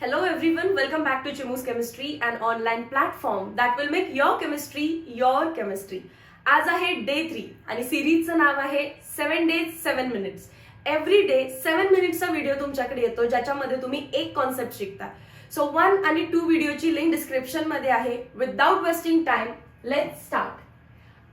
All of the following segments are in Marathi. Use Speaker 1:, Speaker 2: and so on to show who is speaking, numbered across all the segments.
Speaker 1: Hello everyone, welcome back to Chimu's Chemistry, an online platform that will make your chemistry your chemistry. आज आहे डे 3 आणि सिरीजचं नाव आहे 7 days 7 minutes. एव्हरी डे 7 मिनिट्सचा व्हिडिओ तुमच्याकडे येतो ज्याच्यामध्ये तुम्ही एक कॉन्सेप्ट शिकता. सो 1 आणि 2 व्हिडिओची लिंक डिस्क्रिप्शन मध्ये आहे. Without wasting time let's start.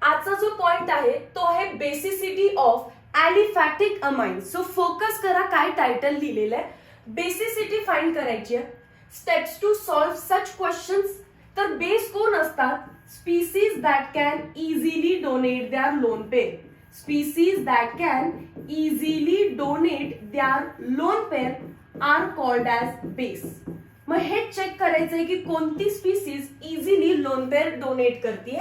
Speaker 1: आजचा जो पॉइंट आहे तो आहे basicity of aliphatic amines. So focus करा काय टायटल लिहिलेलं आहे. बेसिसिटी फाइंड करायची आहे. Steps to solve such questions. तर बेस कोण असतात? Species that can easily donate their lone pair. Species that can easily donate their lone pair are called as base. मग हे चेक करायचंय की कोणती species easily lone pair donate करते.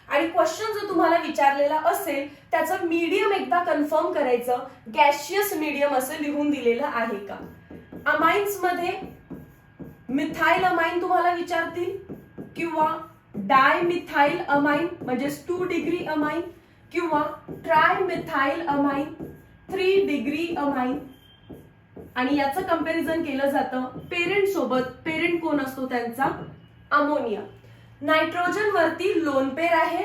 Speaker 1: आणि क्वेश्चन जर तुम्हाला विचारलेला असेल त्याचं मीडियम एकदा कन्फर्म करायचं. गॅशियस मीडियम असं लिहून दिलेलं आहे का. अमाइन्स मध्ये मिथाइल अमाइन तुम्हाला विचारतील किंवा डायमिथाइल अमाइन म्हणजे 2 डिग्री अमाइन किंवा ट्रायमिथाइल अमाइन 3 डिग्री अमाइन. आणि याचं कंपॅरिझन केलं जातं पेरेंट सोबत. पेरेंट कोण असतो त्यांचा? अमोनिया. नायट्रोजन वरती लोन पेअर आहे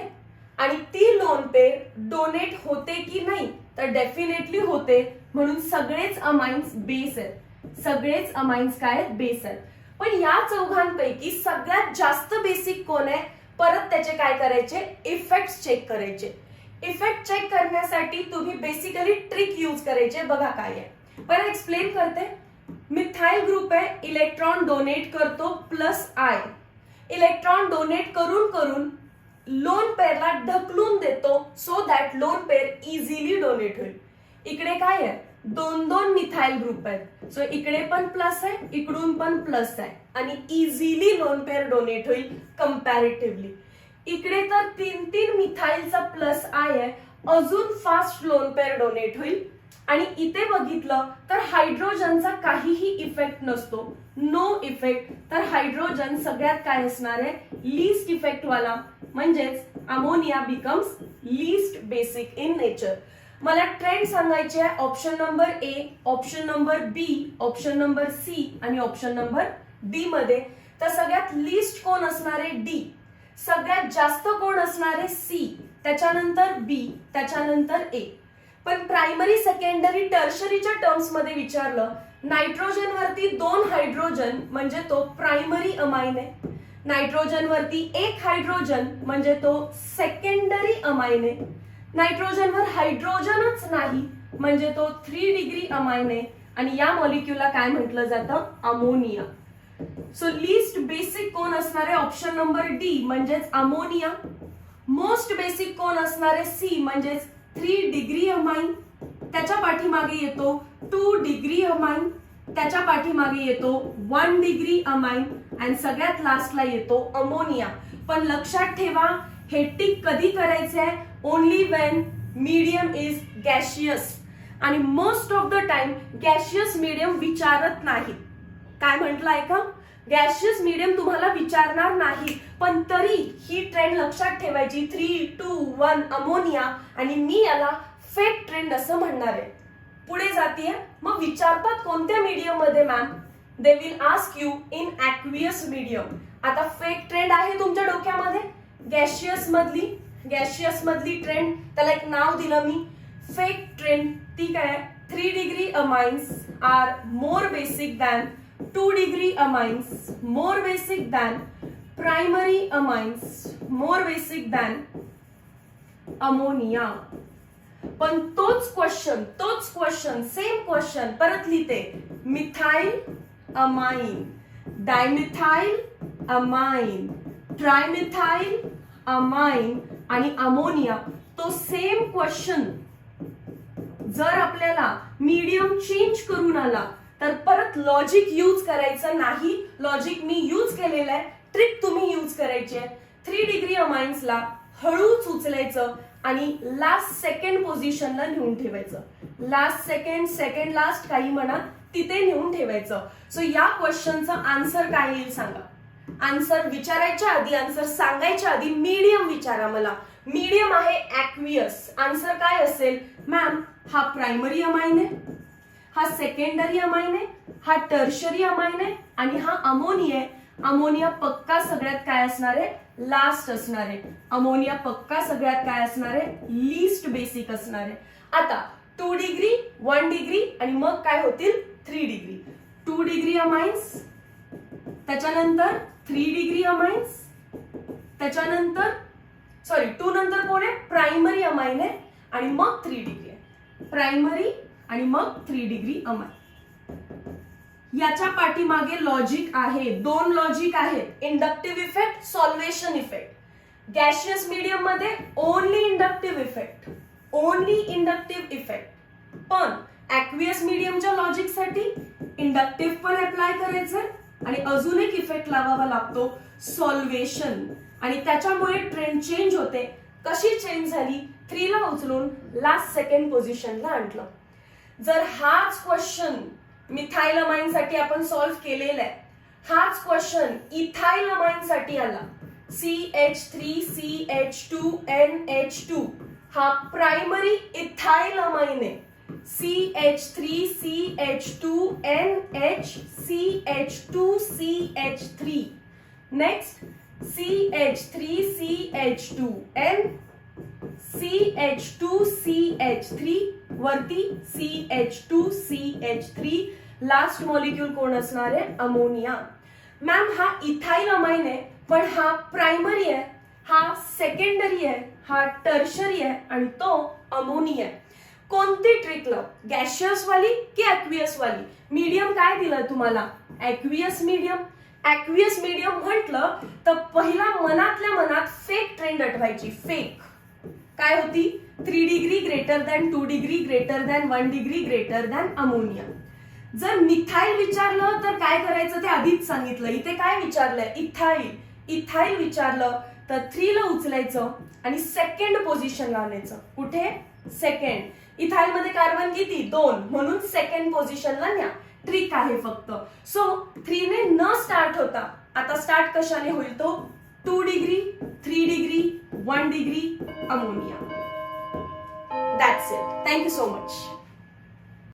Speaker 1: आणि ती लोन पेअर डोनेट होते की नाही तर डेफिनेटली होते. म्हणून सगळेच अमाइन्स बेस आहेत. सगळेच अमाइन्स काय आहेत? बेस आहेत. पण या चौघांपैकी सगळ्यात जास्त बेसिक कोण आहे? परत त्याचे काय करायचे? इफेक्ट्स चेक करायचे. इफेक्ट चेक करण्यासाठी तुम्ही बेसिकली ट्रिक यूज करायचे. बघा काय आहे. बरं एक्सप्लेन करते. मिथाइल ग्रुप आहे, इलेक्ट्रॉन डोनेट करतो +I. इलेक्ट्रॉन डोनेट करून करून लोन पेअरला ढकलून देतो so that lone pair easily donate होईल. इकडे काय आहे? 2 मिथाइल ग्रुप आहेत. सो इकडे पण प्लस आहे, इकडून पण प्लस आहे आणि इझिली लोन पेअर डोनेट होईल कंपॅरेटिव्हली. इकडे तर 3 मिथाइलचा +I आहे, अजून फास्ट लोन पेअर डोनेट होईल. आणि इथे बघितलं तर हायड्रोजनचा काहीही इफेक्ट नसतो, नो इफेक्ट. तर हायड्रोजन सगळ्यात काय असणार आहे? लीस्ट इफेक्ट वाला. म्हणजेच ammonia becomes least basic in nature. मला ट्रेंड सांगायचे आहे option number A, option number B, option number C आणि ऑप्शन नंबर D मध्ये. तर सगळ्यात लीस्ट कोण असणार आहे? D. सगळ्यात जास्त कोण असणार आहे? C. त्याच्यानंतर B, त्याच्यानंतर A. पण प्रायमरी, सेकंडरी, टर्शरीच्या टर्म्स मध्ये विचारलं, नायट्रोजन वरती 2 हायड्रोजन म्हणजे तो प्रायमरी अमाइन आहे. नायट्रोजन वरती 1 हायड्रोजन म्हणजे तो सेकंडरी अमाइन आहे. नायट्रोजनवर हायड्रोजनच नाही म्हणजे तो 3 डिग्री अमाइन आहे. आणि या मॉलिक्यूलला काय म्हटलं जातं? अमोनिया. सो लीस्ट बेसिक कोण असणार आहे? ऑप्शन नंबर D म्हणजेच अमोनिया. मोस्ट बेसिक कोण असणार आहे? C म्हणजेच 3 डिग्री अमाइन. त्याच्या पाठीमागे येतो 2 डिग्री अमाइन. त्याच्या पाठीमागे येतो 1 डिग्री अमाइन आणि सगळ्यात लास्टला येतो अमोनिया. पण लक्षात ठेवा हे टिक कधी करायचे आहे? Only when medium is gaseous. आणि most of the time gaseous medium विचारत नाही. काय म्हटलं ऐका? गॅशियस मीडियम तुम्हाला विचारणार नाही. पण तरी ही ट्रेंड लक्षात ठेवायची. 3, 2, 1 अमोनिया. आणि मी याला फेक ट्रेंड असं म्हणणार आहे. पुढे जातीये. मग विचारतात कोणत्या मीडियम मध्ये ma'am? They will ask you in aqueous medium. आता फेक ट्रेंड आहे तुमच्या डोक्यामध्ये गॅशियस मधली ट्रेंड. त्याला एक नाव दिलं मी, फेक ट्रेंड. ती काय? 3 degree amines are more basic than 2 degree amines, more basic than primary amines, more basic than ammonia. पण तोच क्वेश्चन सेम क्वेश्चन परत लिहिते. Methyl amine, dimethyl amine, trimethyl amine आणि अमोनिया. तो सेम क्वेश्चन जर आपल्याला मीडियम चेंज करून आला तर परत लॉजिक यूज करायचं नाही. लॉजिक मी यूज केलेलं आहे, ट्रिक तुम्ही यूज करायची आहे. 3 डिग्री अमाइन्सला हळूच उचलायचं आणि लास्ट सेकंड पोझिशनला नेऊन ठेवायचं. लास्ट सेकंड लास्ट काही म्हणा तिथे नेऊन ठेवायचं. सो या क्वेश्चनचा आन्सर काय येईल सांगा? आन्सर विचारायच्या आधी, आन्सर सांगायच्या आधी मीडियम विचारा मला. मीडियम आहे ॲक्वियस. आन्सर काय असेल? मॅम हा प्रायमरी अमाइन आहे, हा सेकंडरी अमाइन आहे, हा टर्शरी अमाइन आहे आणि हा अमोनिया आहे. अमोनिया पक्का सगळ्यात काय असणार आहे, लास्ट असणार आहे. अमोनिया पक्का सगळ्यात काय असणार आहे, लीस्ट बेसिक असणार आहे. आता 2 डिग्री 1 डिग्री आणि मग काय होतील 3 डिग्री. 2 डिग्री अमाइन्स, त्याच्यानंतर 3 डिग्री अमाइन्स, त्याच्यानंतर 2 नंतर कोण आहे, प्रायमरी अमाइन आहे आणि मग 3 डिग्री आहे. प्रायमरी आणि मग 3 डिग्री अमाइन. याच्या पाठीमागे लॉजिक आहे, 2 लॉजिक आहेत, inductive effect, solvation effect. Gaseous medium मध्ये only inductive effect, only inductive effect. पण ऍक्वियस मीडियमच्या लॉजिक साठी इंडक्टिव्ह पण अप्लाय करायचं आणि अजून एक इफेक्ट लावावा लागतो, सॉल्वेशन. आणि त्याच्यामुळे ट्रेंड चेंज होते. कशी चेंज झाली, 3 ला उचलून लास्ट सेकंड पोझिशनला आणलं. जर हाच क्वेश्चन मिथाइल अमाइन साठी आपण सॉल्व्ह केलेला आहे, हाच क्वेश्चन इथाइल अमाइन साठी आला, CH3CH2NH2 हा प्रायमरी इथाइल अमाइन आहे. CH3CH2NH CH2CH3. Next CH3CH2N CH2CH3 वरती CH2CH3. लास्ट मॉलिक्यूल कोण असणार आहे, अमोनिया. मॅम हा इथाइल अमाइन आहे, पण हा प्रायमरी आहे, हा सेकंडरी आहे, हा टर्शरी आहे आणि तो अमोनिया आहे. कोणती ट्रिक लाव, गॅशियस वाली की ऍक्वियस वाली. मीडियम काय दिलं तुम्हाला, ऍक्वियस मीडियम. ऍक्वियस मीडियम म्हटलं तर पहिला मनातल्या मनात फेक ट्रेंड आठवायची. फेक काय होती, 3 degree greater than 2 degree greater than 1 degree greater than ammonia. जर मिथाइल विचारलं तर काय करायचं ते आधीच सांगितलं. इथे काय विचारलंय, इथाइल. इथाइल विचारलं तर 3 ला उचलायचं आणि सेकंड पोझिशनला आणायचं. कुठे, सेकंड. इथाइल मध्ये कार्बन किती, 2, म्हणून सेकंड पोझिशनला न्या. ट्रिक आहे फक्त. सो 3 ने न स्टार्ट होता आता स्टार्ट कशाने होईल, तो 2 degree 3 degree 1 degree ammonia. That's it. Thank you so much.